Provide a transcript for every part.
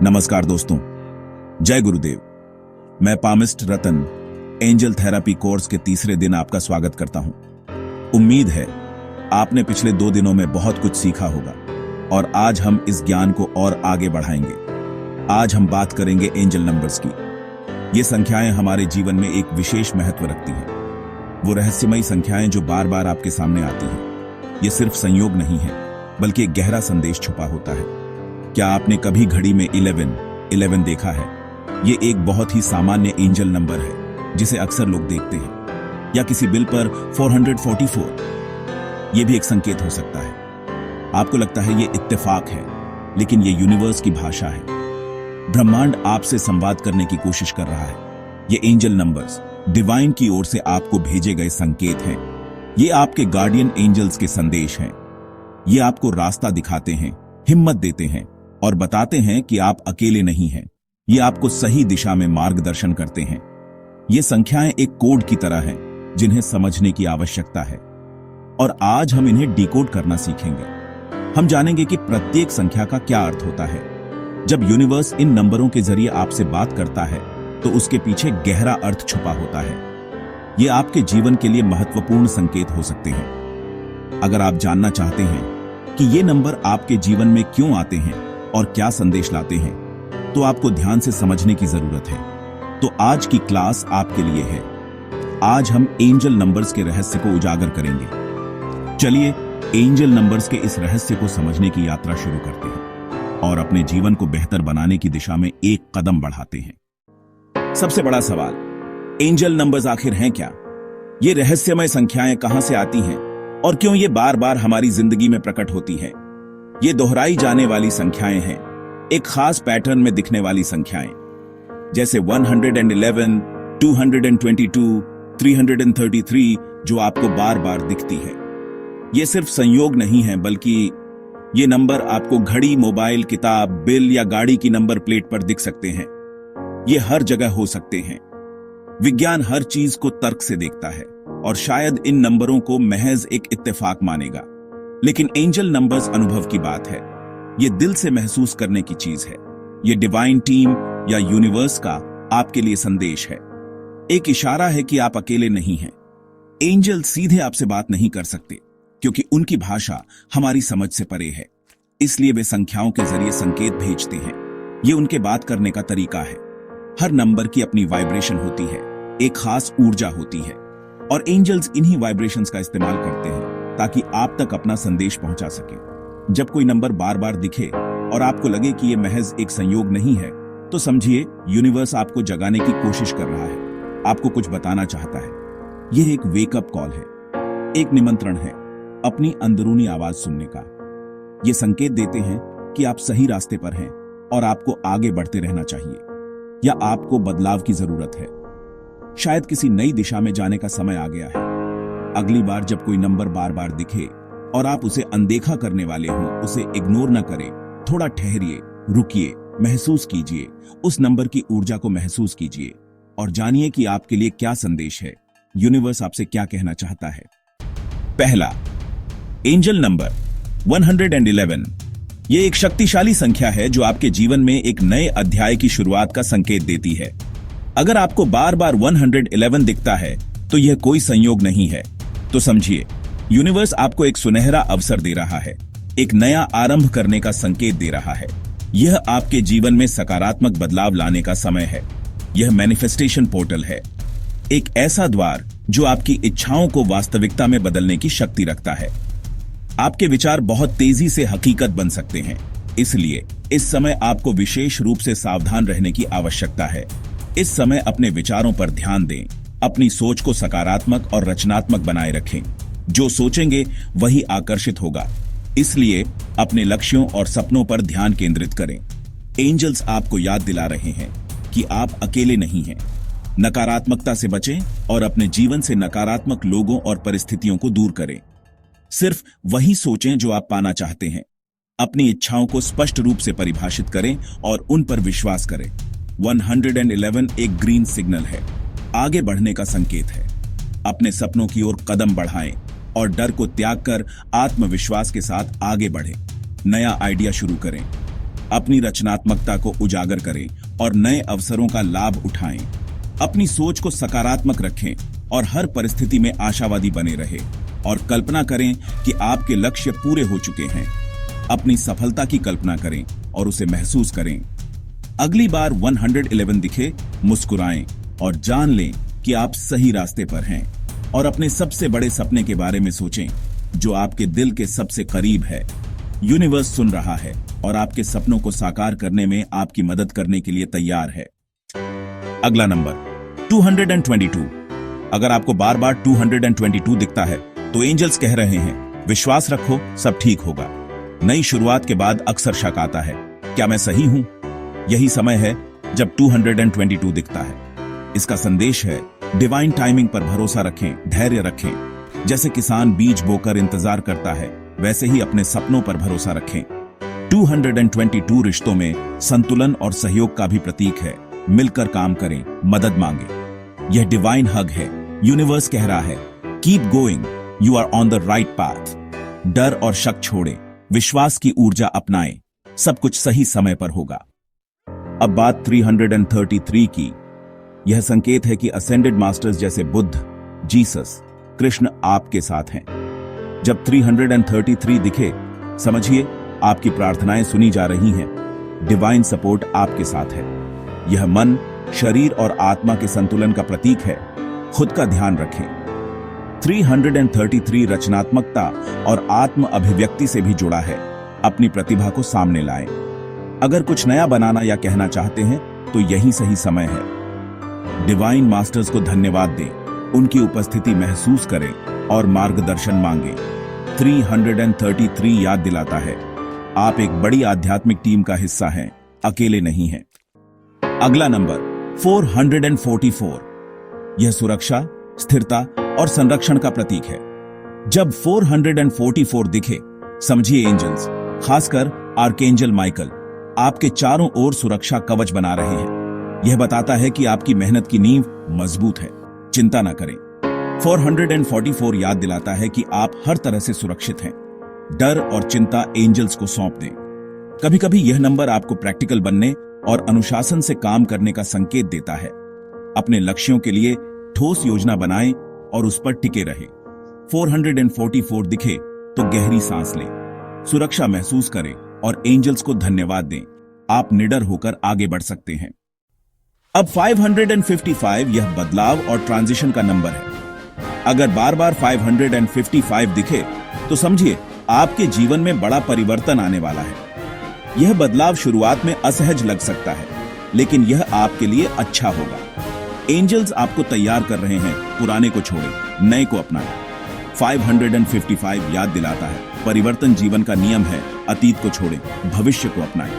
नमस्कार दोस्तों, जय गुरुदेव। मैं पामिस्ट रतन एंजल थेरेपी कोर्स के तीसरे दिन आपका स्वागत करता हूं। उम्मीद है आपने पिछले 2 दिनों में बहुत कुछ सीखा होगा और आज हम इस ज्ञान को और आगे बढ़ाएंगे। आज हम बात करेंगे एंजल नंबर्स की। ये संख्याएं हमारे जीवन में एक विशेष महत्व रखती हैं। वो रहस्यमयी संख्याएं जो बार बार आपके सामने आती हैं। ये सिर्फ संयोग नहीं है, बल्कि एक गहरा संदेश छुपा होता है। क्या आपने कभी घड़ी में 11 देखा है? ये एक बहुत ही सामान्य एंजल नंबर है जिसे अक्सर लोग देखते हैं। या किसी बिल पर 444, ये भी एक संकेत हो सकता है। आपको लगता है ये इत्तेफाक है, लेकिन ये यूनिवर्स की भाषा है। ब्रह्मांड आपसे संवाद करने की कोशिश कर रहा है। ये एंजल नंबर्स डिवाइन की ओर से आपको भेजे गए संकेत हैं। ये आपके गार्डियन एंजल्स के संदेश हैं। ये आपको रास्ता दिखाते हैं, हिम्मत देते हैं और बताते हैं कि आप अकेले नहीं हैं। ये आपको सही दिशा में मार्गदर्शन करते हैं। ये संख्याएं एक कोड की तरह हैं जिन्हें समझने की आवश्यकता है, और आज हम इन्हें डिकोड करना सीखेंगे। हम जानेंगे कि प्रत्येक संख्या का क्या अर्थ होता है। जब यूनिवर्स इन नंबरों के जरिए आपसे बात करता है तो उसके पीछे गहरा अर्थ छुपा होता है। ये आपके जीवन के लिए महत्वपूर्ण संकेत हो सकते हैं। अगर आप जानना चाहते हैं कि ये नंबर आपके जीवन में क्यों आते हैं और क्या संदेश लाते हैं, तो आपको ध्यान से समझने की जरूरत है। तो आज की क्लास आपके लिए है। आज हम एंजल नंबर्स के रहस्य को उजागर करेंगे। चलिए एंजल नंबर्स के इस रहस्य को समझने की यात्रा शुरू करते हैं और अपने जीवन को बेहतर बनाने की दिशा में एक कदम बढ़ाते हैं। सबसे बड़ा सवाल, एंजल नंबर्स आखिर हैं क्या? ये रहस्यमय संख्याएं कहां से आती हैं और क्यों ये बार बार हमारी जिंदगी में प्रकट होती हैं? ये दोहराई जाने वाली संख्याएं हैं, एक खास पैटर्न में दिखने वाली संख्याएं, जैसे 111, 222, 333, जो आपको बार बार दिखती है। ये सिर्फ संयोग नहीं है, बल्कि ये नंबर आपको घड़ी, मोबाइल, किताब, बिल या गाड़ी की नंबर प्लेट पर दिख सकते हैं। ये हर जगह हो सकते हैं। विज्ञान हर चीज को तर्क से देखता है और शायद इन नंबरों को महज एक इत्तेफाक मानेगा, लेकिन एंजल नंबर्स अनुभव की बात है। ये दिल से महसूस करने की चीज है। ये डिवाइन टीम या यूनिवर्स का आपके लिए संदेश है। एक इशारा है कि आप अकेले नहीं हैं। एंजल सीधे आपसे बात नहीं कर सकते क्योंकि उनकी भाषा हमारी समझ से परे है। इसलिए वे संख्याओं के जरिए संकेत भेजते हैं। ये उनके बात करने का तरीका है। हर नंबर की अपनी वाइब्रेशन होती है, एक खास ऊर्जा होती है, और एंजल्स इन्हीं वाइब्रेशंस का इस्तेमाल करते हैं ताकि आप तक अपना संदेश पहुंचा सके। जब कोई नंबर बार बार दिखे और आपको लगे कि यह महज एक संयोग नहीं है, तो समझिए यूनिवर्स आपको जगाने की कोशिश कर रहा है, आपको कुछ बताना चाहता है। यह एक वेकअप कॉल है, एक निमंत्रण है अपनी अंदरूनी आवाज सुनने का। ये संकेत देते हैं कि आप सही रास्ते पर हैं और आपको आगे बढ़ते रहना चाहिए, या आपको बदलाव की जरूरत है। शायद किसी नई दिशा में जाने का समय आ गया है। अगली बार जब कोई नंबर बार बार दिखे और आप उसे अनदेखा करने वाले हों, उसे इग्नोर न करें। थोड़ा ठहरिए, रुकिए, महसूस कीजिए, उस नंबर की ऊर्जा को महसूस कीजिए और जानिए कि आपके लिए क्या संदेश है, यूनिवर्स आपसे क्या कहना चाहता है। पहला, एंजल नंबर 111। यह एक शक्तिशाली संख्या है जो आपके जीवन में एक नए अध्याय की शुरुआत का संकेत देती है। अगर आपको बार बार 111 दिखता है तो यह कोई संयोग नहीं है। तो समझिए, यूनिवर्स आपको एक सुनहरा अवसर दे रहा है, एक नया आरंभ करने का संकेत दे रहा है। यह आपके जीवन में सकारात्मक बदलाव लाने का समय है। यह मैनिफेस्टेशन पोर्टल है, एक ऐसा द्वार जो आपकी इच्छाओं को वास्तविकता में बदलने की शक्ति रखता है। आपके विचार बहुत तेजी से हकीकत बन सकते हैं, इसलिए इस समय आपको विशेष रूप से सावधान रहने की आवश्यकता है। इस समय अपने विचारों पर ध्यान दें, अपनी सोच को सकारात्मक और रचनात्मक बनाए रखें। जो सोचेंगे वही आकर्षित होगा, इसलिए अपने लक्ष्यों और सपनों पर ध्यान केंद्रित करें। एंजल्स आपको याद दिला रहे हैं कि आप अकेले नहीं हैं। नकारात्मकता से बचें और अपने जीवन से नकारात्मक लोगों और परिस्थितियों को दूर करें। सिर्फ वही सोचें जो आप पाना चाहते हैं। अपनी इच्छाओं को स्पष्ट रूप से परिभाषित करें और उन पर विश्वास करें। 111 एक ग्रीन सिग्नल है, आगे बढ़ने का संकेत है। अपने सपनों की ओर कदम बढ़ाएं और डर को त्याग कर आत्मविश्वास के साथ आगे बढ़ें। नया आइडिया शुरू करें। अपनी रचनात्मकता को उजागर करें और नए अवसरों का लाभ उठाएं। अपनी सोच को सकारात्मक रखें और हर परिस्थिति में आशावादी बने रहे और कल्पना करें कि आपके लक्ष्य पूरे हो चुके हैं। अपनी सफलता की कल्पना करें और उसे महसूस करें। अगली बार 111 दिखे, मुस्कुराएं और जान लें कि आप सही रास्ते पर हैं और अपने सबसे बड़े सपने के बारे में सोचें जो आपके दिल के सबसे करीब है। यूनिवर्स सुन रहा है और आपके सपनों को साकार करने में आपकी मदद करने के लिए तैयार है। अगला नंबर 222। अगर आपको बार बार 222 दिखता है तो एंजल्स कह रहे हैं विश्वास रखो, सब ठीक होगा। नई शुरुआत के बाद अक्सर शक आता है, क्या मैं सही हूं? यही समय है जब 222 दिखता है। इसका संदेश है डिवाइन टाइमिंग पर भरोसा रखें, धैर्य रखें। जैसे किसान बीज बोकर इंतजार करता है, वैसे ही अपने सपनों पर भरोसा रखें। 222 रिश्तों में संतुलन और सहयोग का भी प्रतीक है। मिलकर काम करें, मदद मांगे। यह डिवाइन हग है। यूनिवर्स कह रहा है keep going, you are on the right path. डर और शक छोड़ें, विश्वास की ऊर्जा अपनाएं, सब कुछ सही समय पर होगा। अब बात 333 की। यह संकेत है कि असेंडेड मास्टर्स जैसे बुद्ध, जीसस, कृष्ण आपके साथ हैं। जब 333 दिखे, समझिए आपकी प्रार्थनाएं सुनी जा रही हैं। डिवाइन सपोर्ट आपके साथ है। यह मन, शरीर और आत्मा के संतुलन का प्रतीक है। खुद का ध्यान रखें। 333 रचनात्मकता और आत्म अभिव्यक्ति से भी जुड़ा है। अपनी प्रतिभा को सामने लाएं। अगर कुछ नया बनाना या कहना चाहते हैं तो यही सही समय है। डिवाइन मास्टर्स को धन्यवाद दें, उनकी उपस्थिति महसूस करें और मार्गदर्शन मांगें। 333 याद दिलाता है आप एक बड़ी आध्यात्मिक टीम का हिस्सा हैं, अकेले नहीं हैं। अगला नंबर 444। यह सुरक्षा, स्थिरता और संरक्षण का प्रतीक है। जब 444 दिखे, समझिए एंजल्स, खासकर आर्कएंजल माइकल, आपके चारों ओर सुरक्षा कवच बना रहे हैं। यह बताता है कि आपकी मेहनत की नींव मजबूत है। चिंता न करें। 444 याद दिलाता है कि आप हर तरह से सुरक्षित हैं। डर और चिंता एंजल्स को सौंप दें। कभी कभी यह नंबर आपको प्रैक्टिकल बनने और अनुशासन से काम करने का संकेत देता है। अपने लक्ष्यों के लिए ठोस योजना बनाएं और उस पर टिके रहें। 444 दिखे तो गहरी सांस लें, सुरक्षा महसूस करें और एंजल्स को धन्यवाद दें। आप निडर होकर आगे बढ़ सकते हैं। अब 555 यह बदलाव और ट्रांजिशन का नंबर है। अगर बार बार 555 दिखे तो समझिए आपके जीवन में बड़ा परिवर्तन आने वाला है। यह बदलाव शुरुआत में असहज लग सकता है, लेकिन यह आपके लिए अच्छा होगा। एंजल्स आपको तैयार कर रहे हैं, पुराने को छोड़ें, नए को अपनाएं। 555 याद दिलाता है परिवर्तन जीवन का नियम है। अतीत को छोड़ें, भविष्य को अपनाएं।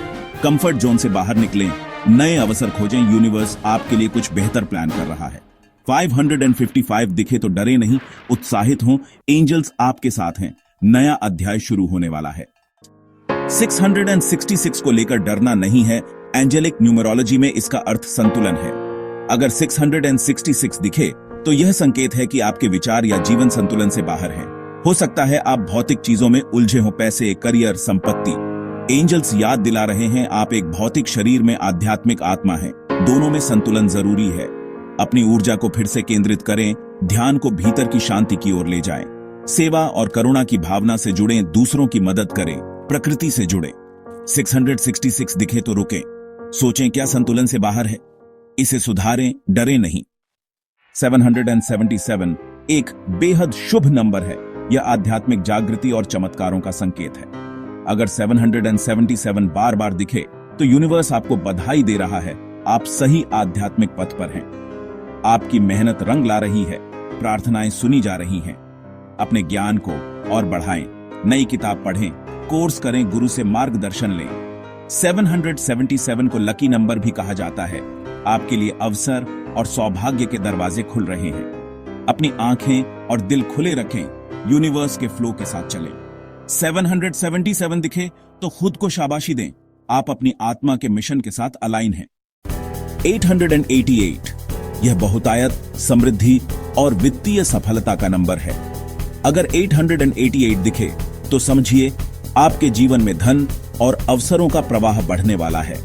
कंफर्ट जोन से बाहर निकलें, नए अवसर खोजें। यूनिवर्स आपके लिए कुछ बेहतर प्लान कर रहा है। 555 दिखे तो डरे नहीं, उत्साहित हों। एंजल्स आपके साथ हैं। नया अध्याय शुरू होने वाला है। 666 को लेकर डरना नहीं है। एंजेलिक न्यूमरोलॉजी में इसका अर्थ संतुलन है। अगर 666 दिखे तो यह संकेत है कि आपके विचार या जीवन संतुलन से बाहर हैं। हो सकता है आप भौतिक चीजों में उलझे हो, पैसे, करियर, संपत्ति। एंजल्स याद दिला रहे हैं आप एक भौतिक शरीर में आध्यात्मिक आत्मा हैं। दोनों में संतुलन जरूरी है। अपनी ऊर्जा को फिर से केंद्रित करें, ध्यान को भीतर की शांति की ओर ले जाएं। सेवा और करुणा की भावना से जुड़ें, दूसरों की मदद करें, प्रकृति से जुड़ें। 666 दिखे तो रुकें, सोचें क्या संतुलन से बाहर है, इसे सुधारें, डरे नहीं। 777 एक बेहद शुभ नंबर है। यह आध्यात्मिक जागृति और चमत्कारों का संकेत है। अगर 777 बार बार दिखे तो यूनिवर्स आपको बधाई दे रहा है। आप सही आध्यात्मिक पथ पर हैं। आपकी मेहनत रंग ला रही है, प्रार्थनाएं सुनी जा रही हैं। अपने ज्ञान को और बढ़ाएं, नई किताब पढ़ें, कोर्स करें, गुरु से मार्गदर्शन लें। 777 को लकी नंबर भी कहा जाता है। आपके लिए अवसर और सौभाग्य के दरवाजे खुल रहे हैं। अपनी आंखें और दिल खुले रखें, यूनिवर्स के फ्लो के साथ चलें। 777 दिखे तो खुद को शाबाशी दें, आप अपनी आत्मा के मिशन के साथ अलाइन हैं। 888 यह बहुतायत, समृद्धि और वित्तीय सफलता का नंबर है। अगर 888 दिखे तो समझिए आपके जीवन में धन, और अवसरों का प्रवाह बढ़ने वाला है।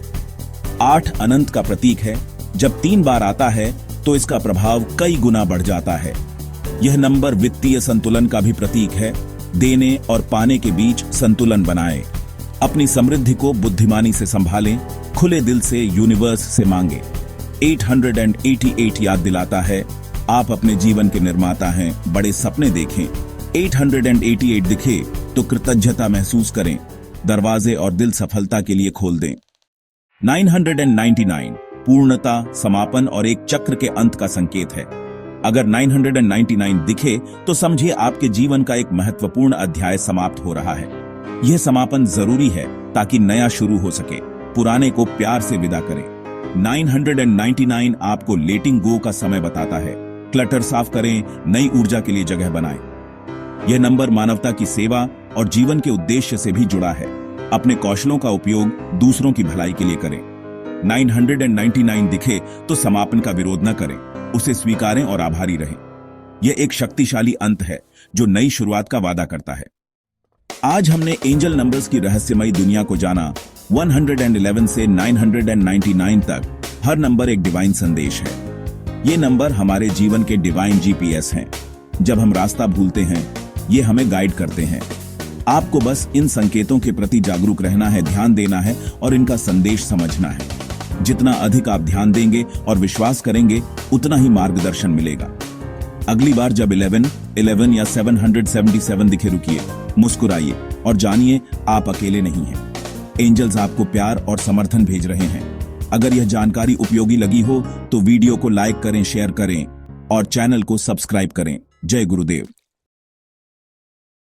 8 अनंत का प्रतीक है। जब 3 बार आता है तो इसका प्रभाव कई गुना बढ़ जाता है। यह नंबर वित्तीय संतुलन का भी प्रतीक है। देने और पाने के बीच संतुलन बनाएं। अपनी समृद्धि को बुद्धिमानी से संभालें। खुले दिल से यूनिवर्स से मांगे। 888 याद दिलाता है आप अपने जीवन के निर्माता हैं। बड़े सपने देखें। 888 दिखे तो कृतज्ञता महसूस करें। दरवाजे और दिल सफलता के लिए खोल दें। 999 पूर्णता, समापन और एक चक्र के अंत का संकेत है। अगर 999 दिखे तो समझिए आपके जीवन का एक महत्वपूर्ण अध्याय समाप्त हो रहा है। यह समापन जरूरी है ताकि नया शुरू हो सके। पुराने को प्यार से विदा करें। 999 आपको लेटिंग गो का समय बताता है। क्लटर साफ करें, नई ऊर्जा के लिए जगह बनाएं। यह नंबर मानवता की सेवा और जीवन के उद्देश्य से भी जुड़ा है। अपने कौशलों का उपयोग दूसरों की भलाई के लिए करें। 999 दिखे तो समापन का विरोध न करें, उसे स्वीकारें और आभारी रहें। यह एक शक्तिशाली अंत है जो नई शुरुआत का वादा करता है। आज हमने एंजल नंबर्स की रहस्यमयी दुनिया को जाना। 111 से 999 तक हर नंबर एक डिवाइन संदेश है। ये नंबर हमारे जीवन के डिवाइन जीपीएस हैं। जब हम रास्ता भूलते हैं, ये हमें गाइड करते हैं। आपको बस इन संकेतों के प्रति जागरूक रहना है, ध्यान देना है और इनका संदेश समझना है। जितना अधिक आप ध्यान देंगे और विश्वास करेंगे, उतना ही मार्गदर्शन मिलेगा। अगली बार जब 11 या 777 दिखे, रुकिए, मुस्कुराइए और जानिए आप अकेले नहीं हैं। एंजल्स आपको प्यार और समर्थन भेज रहे हैं। अगर यह जानकारी उपयोगी लगी हो तो वीडियो को लाइक करें, शेयर करें और चैनल को सब्सक्राइब करें। जय गुरुदेव।